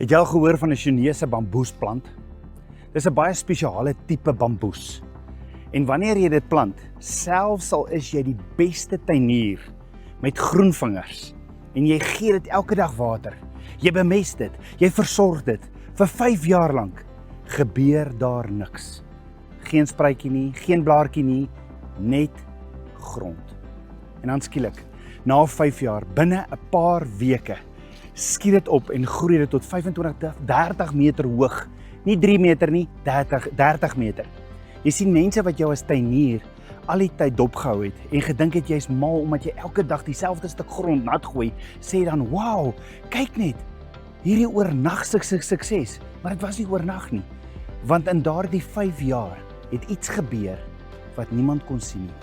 Het jy al gehoor van 'n Chinese bamboesplant? Dis 'n baie spesiale tipe bamboes. En wanneer jy dit plant, selfs al is jy die beste tuinier met groen vingers en jy gee dit elke dag water, jy bemest dit, jy versorg dit vir 5 jaar lank, gebeur daar niks. Geen spruitjie nie, geen blaartjie nie, net grond. En dan skielik, na 5 jaar, binne 'n paar weke, skiet dit op en groei dit tot 25, 30 meter hoog. Nie 3 meter nie, 30 meter. Jy sien mense wat jou as tuinier al die tyd dopgehou het en gedink het jy's mal omdat jy elke dag dieselfde stuk grond nat gooi, sê dan, "Wow, kyk net, hierdie oornagse sukses." Maar dit was nie oornag nie, want in daardie 5 jaar het iets gebeur wat niemand kon sien nie.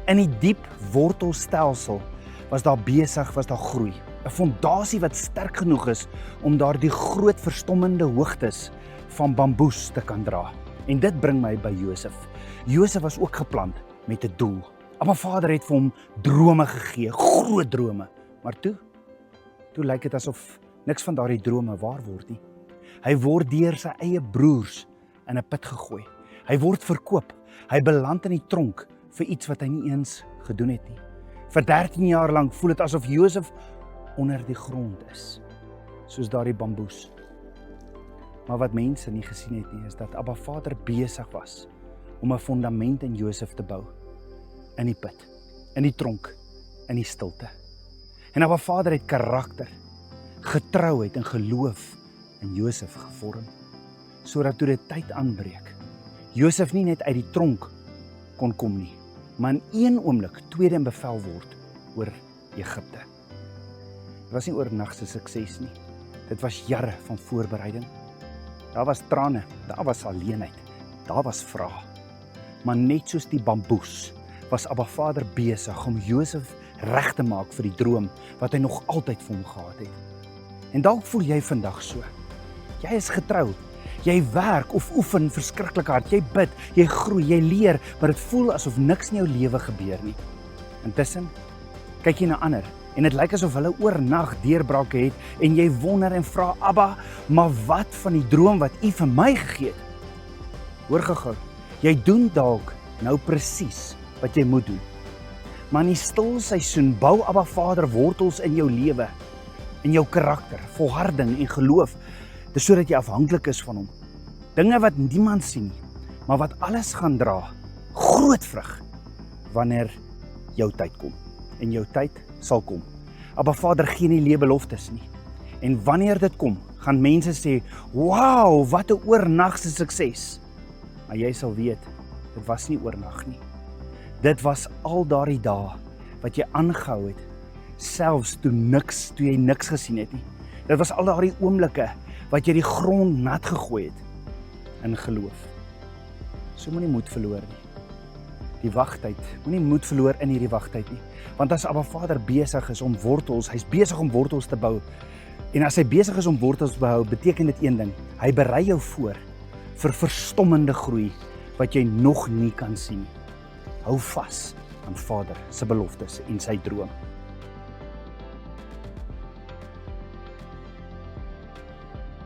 In die diep wortelstelsel was daar groei. 'n Fondasie wat sterk genoeg is om daardie groot verstommende hoogtes van bamboes te kan dra. En dit bring my by Josef. Josef was ook geplant met 'n doel. Maar Vader het vir hom drome gegee, groot drome. Maar toe lyk dit asof niks van daardie drome waar word nie. Hy word deur sy eie broers in 'n put gegooi. Hy word verkoop. Hy beland in die tronk vir iets wat hy nie eens gedoen het nie. Vir 13 jaar lank voel dit asof Josef onder die grond is, soos daardie bamboes. Maar wat mense nie gesien het nie, is dat Abba Vader besig was om 'n fondament in Josef te bou, in die put, in die tronk, in die stilte. En Abba Vader het karakter, getrouheid en geloof in Josef gevorm, sodat toe dit tyd aanbreek, Josef nie net uit die tronk kon kom nie, maar in een oomblik tweede in bevel word oor Egipte. Dit was nie oornagse sukses nie. Dit was jare van voorbereiding. Daar was trane, daar was alleenheid, daar was vrae. Maar net soos die bamboes was Abba Vader besig om Josef reg te maak vir die droom wat hy nog altyd vir hom gehad het. En dalk voel jy vandag so. Jy is getrou. Jy werk of oefen verskriklik hard. Jy bid, jy groei, jy leer, maar dit voel asof niks in jou lewe gebeur nie. Intussen kyk jy na ander en dit lyk asof hulle oornag deurbrake het en jy wonder en vra, Abba, maar wat van die droom wat U vir my gegee het? Hoor gou, jy doen dalk nou presies wat jy moet doen. Maar in die stil seisoen bou Abba Vader wortels in jou lewe, in jou karakter, volharding en geloof. Dis sodat jy afhanklik is van hom. Dinge wat niemand sien nie, maar wat alles gaan dra, groot vrug, wanneer jou tyd kom. En jou tyd sal kom. Abba Vader gee nie leë beloftes nie. En wanneer dit kom, gaan mense sê, "Wow, wat 'n oornagse sukses." Maar jy sal weet, dit was nie oornag nie. Dit was al daardie dae wat jy aangehou het, selfs toe jy niks gesien het nie. Dit was al daardie oomblikke wat jy die grond nat gegooi het in geloof. So moenie moed verloor nie. Die wagtyd, moenie moed verloor in hierdie wagtyd nie. Want as Abba Vader besig is om wortels, hy's besig om wortels te bou. En as hy besig is om wortels te bou, beteken dit een ding. Hy berei jou voor vir verstommende groei wat jy nog nie kan sien. Hou vas aan Vader se beloftes en sy droom.